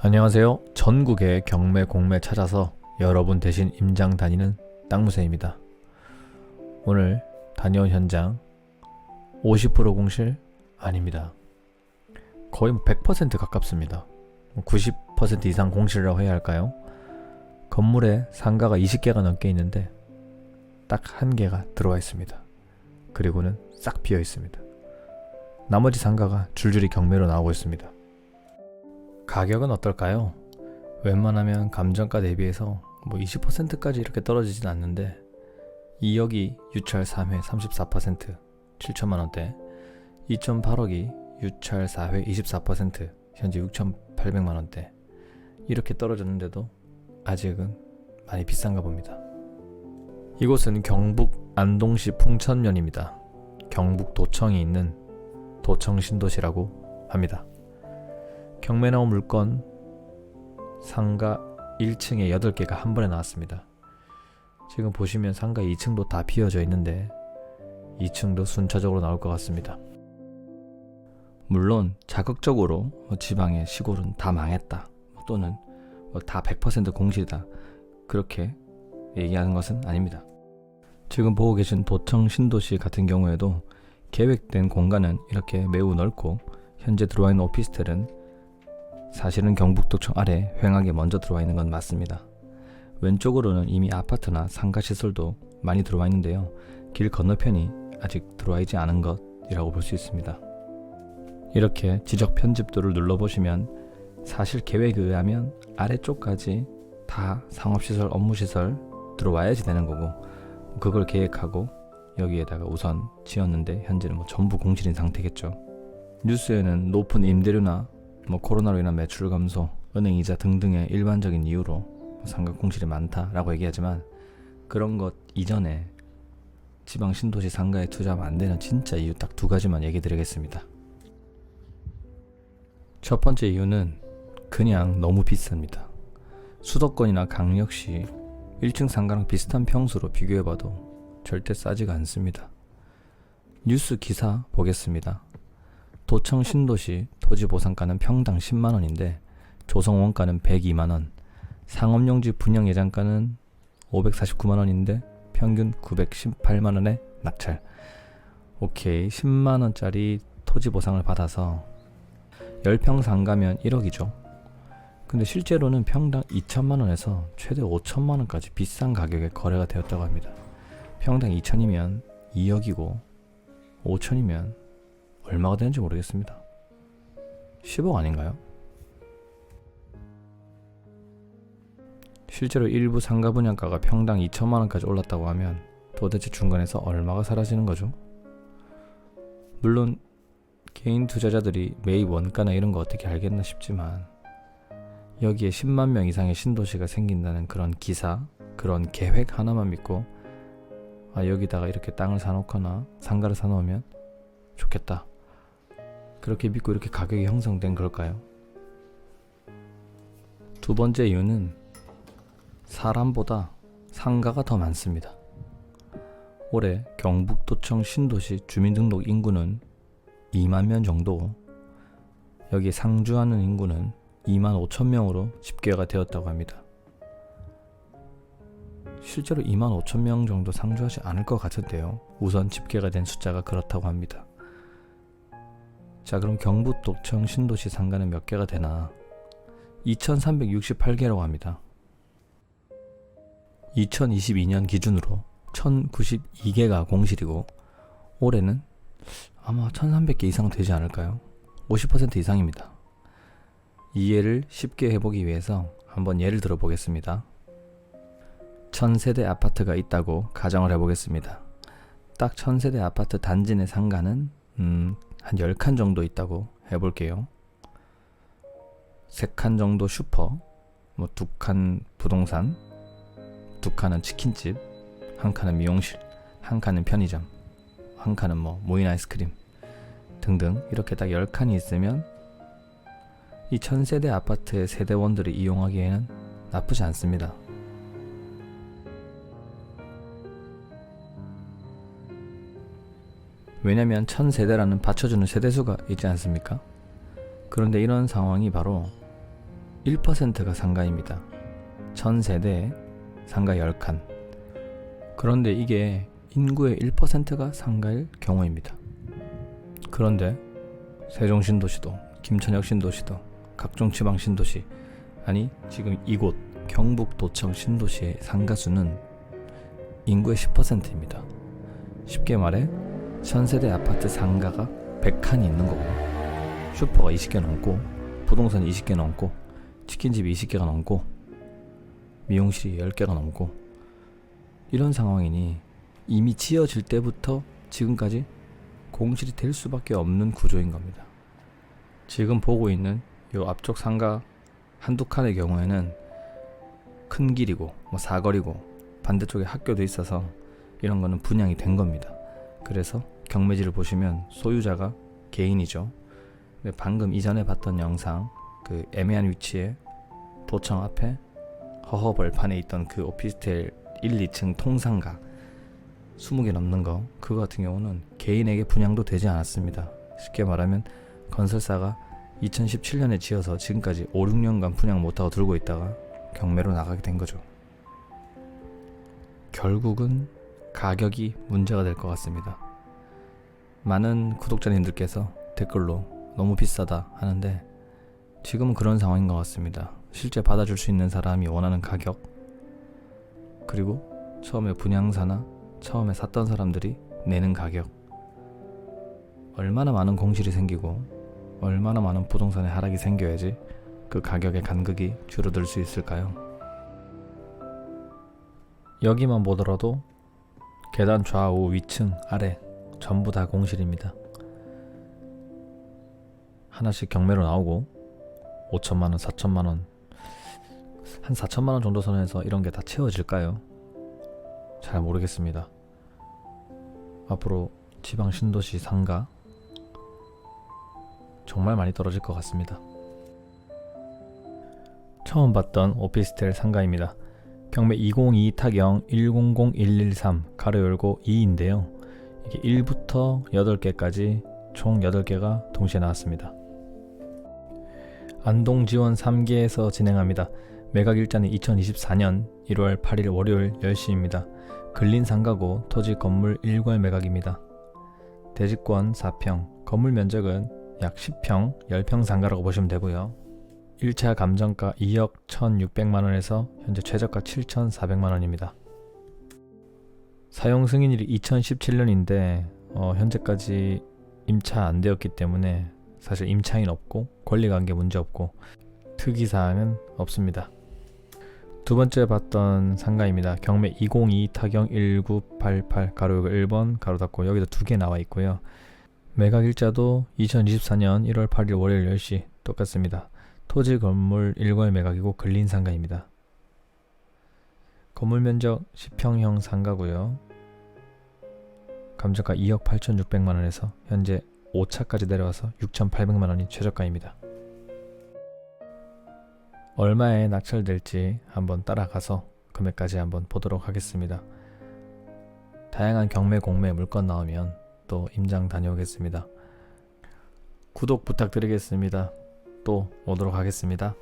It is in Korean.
안녕하세요. 전국의 경매 공매 찾아서 여러분 대신 임장 다니는 땅무새입니다. 오늘 다녀온 현장 50% 공실 아닙니다. 거의 100% 가깝습니다. 90% 이상 공실이라고 해야 할까요? 건물에 상가가 20개가 넘게 있는데 딱 한 개가 들어와 있습니다. 그리고는 싹 비어 있습니다. 나머지 상가가 줄줄이 경매로 나오고 있습니다. 가격은 어떨까요? 웬만하면 감정가 대비해서 20%까지 이렇게 떨어지진 않는데 2억이 유찰 3회 34% 7천만원대, 2.8억이 유찰 4회 24% 현재 6,800만원대 이렇게 떨어졌는데도 아직은 많이 비싼가 봅니다. 이곳은 경북 안동시 풍천면입니다. 경북 도청이 있는 도청신도시라고 합니다. 경매 나온 물건 상가 1층에 8개가 한 번에 나왔습니다. 지금 보시면 상가 2층도 다 비어져 있는데 2층도 순차적으로 나올 것 같습니다. 물론 자극적으로 지방의 시골은 다 망했다 또는 다 100% 공실이다 그렇게 얘기하는 것은 아닙니다. 지금 보고 계신 도청 신도시 같은 경우에도 계획된 공간은 이렇게 매우 넓고 현재 들어와 있는 오피스텔은 사실은 경북도청 아래 횡하게 먼저 들어와 있는 건 맞습니다. 왼쪽으로는 이미 아파트나 상가시설도 많이 들어와 있는데요. 길 건너편이 아직 들어와 있지 않은 것이라고 볼 수 있습니다. 이렇게 지적 편집도를 눌러보시면 사실 계획에 의하면 아래쪽까지 다 상업시설, 업무시설 들어와야지 되는 거고 그걸 계획하고 여기에다가 우선 지었는데 현재는 전부 공실인 상태겠죠. 뉴스에는 높은 임대료나 코로나로 인한 매출 감소, 은행이자 등등의 일반적인 이유로 상가 공실이 많다라고 얘기하지만 그런 것 이전에 지방 신도시 상가에 투자하면 안 되는 진짜 이유 딱 두 가지만 얘기 드리겠습니다. 첫 번째 이유는 그냥 너무 비쌉니다. 수도권이나 강력시 1층 상가랑 비슷한 평수로 비교해봐도 절대 싸지가 않습니다. 뉴스 기사 보겠습니다. 도청 신도시 토지보상가는 평당 10만원인데 조성원가는 102만원, 상업용지 분양 예장가는 549만원인데 평균 918만원에 낙찰. 오케이, 10만원짜리 토지보상을 받아서 10평 상가면 1억이죠. 근데 실제로는 평당 2천만원에서 최대 5천만원까지 비싼 가격에 거래가 되었다고 합니다. 평당 2천이면 2억이고 5천이면 얼마가 되는지 모르겠습니다. 10억 아닌가요? 실제로 일부 상가 분양가가 평당 2천만원까지 올랐다고 하면 도대체 중간에서 얼마가 사라지는 거죠? 물론 개인 투자자들이 매입 원가나 이런 거 어떻게 알겠나 싶지만 여기에 10만 명 이상의 신도시가 생긴다는 그런 기사, 그런 계획 하나만 믿고 여기다가 이렇게 땅을 사놓거나 상가를 사놓으면 좋겠다 그렇게 믿고 이렇게 가격이 형성된 걸까요? 두 번째 이유는 사람보다 상가가 더 많습니다. 올해 경북도청 신도시 주민등록 인구는 2만 명 정도, 여기 상주하는 인구는 2만 5천 명으로 집계가 되었다고 합니다. 실제로 2만 5천 명 정도 상주하지 않을 것 같은데요. 우선 집계가 된 숫자가 그렇다고 합니다. 자, 그럼 경북도청 신도시 상가는 몇 개가 되나? 2368개라고 합니다. 2022년 기준으로 1092개가 공실이고 올해는 아마 1300개 이상 되지 않을까요? 50% 이상입니다. 이해를 쉽게 해보기 위해서 한번 예를 들어 보겠습니다. 1000세대 아파트가 있다고 가정을 해보겠습니다. 딱 1000세대 아파트 단지 내 상가는 한 10칸 정도 있다고 해볼게요. 3칸 정도 슈퍼, 2칸 부동산, 2칸은 치킨집, 1칸은 미용실, 1칸은 편의점, 1칸은 무인 아이스크림 등등 이렇게 딱 10칸이 있으면 이 1000세대 아파트의 세대원들이 이용하기에는 나쁘지 않습니다. 왜냐면 1000세대라는 받쳐주는 세대수가 있지 않습니까? 그런데 이런 상황이 바로 1%가 상가입니다. 1000세대에 상가 10칸. 그런데 이게 인구의 1%가 상가일 경우입니다. 그런데 세종신도시도 김천역신도시도 각종 지방신도시, 아니 지금 이곳 경북도청 신도시의 상가수는 인구의 10%입니다. 쉽게 말해 1000세대 아파트 상가가 100칸이 있는 거고, 슈퍼가 20개 넘고, 부동산이 20개 넘고, 치킨집이 20개가 넘고, 미용실이 10개가 넘고, 이런 상황이니 이미 지어질 때부터 지금까지 공실이 될 수밖에 없는 구조인 겁니다. 지금 보고 있는 이 앞쪽 상가 한두 칸의 경우에는 큰 길이고 사거리고 반대쪽에 학교도 있어서 이런 거는 분양이 된 겁니다. 그래서 경매지를 보시면 소유자가 개인이죠. 방금 이전에 봤던 영상, 그 애매한 위치에 도청 앞에 허허벌판에 있던 그 오피스텔 1, 2층 통상가 20개 넘는 거, 그거 같은 경우는 개인에게 분양도 되지 않았습니다. 쉽게 말하면 건설사가 2017년에 지어서 지금까지 5, 6년간 분양 못하고 들고 있다가 경매로 나가게 된 거죠. 결국은 가격이 문제가 될 것 같습니다. 많은 구독자님들께서 댓글로 너무 비싸다 하는데 지금은 그런 상황인 것 같습니다. 실제 받아줄 수 있는 사람이 원하는 가격, 그리고 처음에 분양사나 처음에 샀던 사람들이 내는 가격, 얼마나 많은 공실이 생기고 얼마나 많은 부동산의 하락이 생겨야지 그 가격의 간극이 줄어들 수 있을까요? 여기만 보더라도 계단 좌우 위층 아래 전부 다 공실입니다. 하나씩 경매로 나오고 5천만원 4천만원, 한 4천만원 정도 선에서 이런 게 다 채워질까요? 잘 모르겠습니다. 앞으로 지방 신도시 상가 정말 많이 떨어질 것 같습니다. 처음 봤던 오피스텔 상가입니다. 경매 202 타경 100113 가로 열고 2인데요. 이게 1부터 8개까지 총 8개가 동시에 나왔습니다. 안동 지원 3개에서 진행합니다. 매각 일자는 2024년 1월 8일 월요일 10시입니다. 근린 상가고 토지 건물 1괄 매각입니다. 대지권 4평, 건물 면적은 약 10평, 10평 상가라고 보시면 되고요. 1차 감정가 2억 1,600만원에서 현재 최저가 7,400만원입니다. 사용 승인일이 2017년인데 현재까지 임차 안 되었기 때문에 사실 임차인 없고 권리관계 문제 없고 특이사항은 없습니다. 두 번째 봤던 상가입니다. 경매 202 타경 1988 가로 1번 가로 닫고 여기도 2개 나와 있고요. 매각 일자도 2024년 1월 8일 월요일 10시 똑같습니다. 토지 건물 1괄 매각이고 근린 상가입니다. 건물 면적 10평형 상가고요. 감정가 2억 8,600만원에서 현재 5차까지 내려와서 6,800만원이 최저가입니다. 얼마에 낙찰될지 한번 따라가서 금액까지 한번 보도록 하겠습니다. 다양한 경매 공매 물건 나오면 또 임장 다녀오겠습니다. 구독 부탁드리겠습니다. 또 오도록 하겠습니다.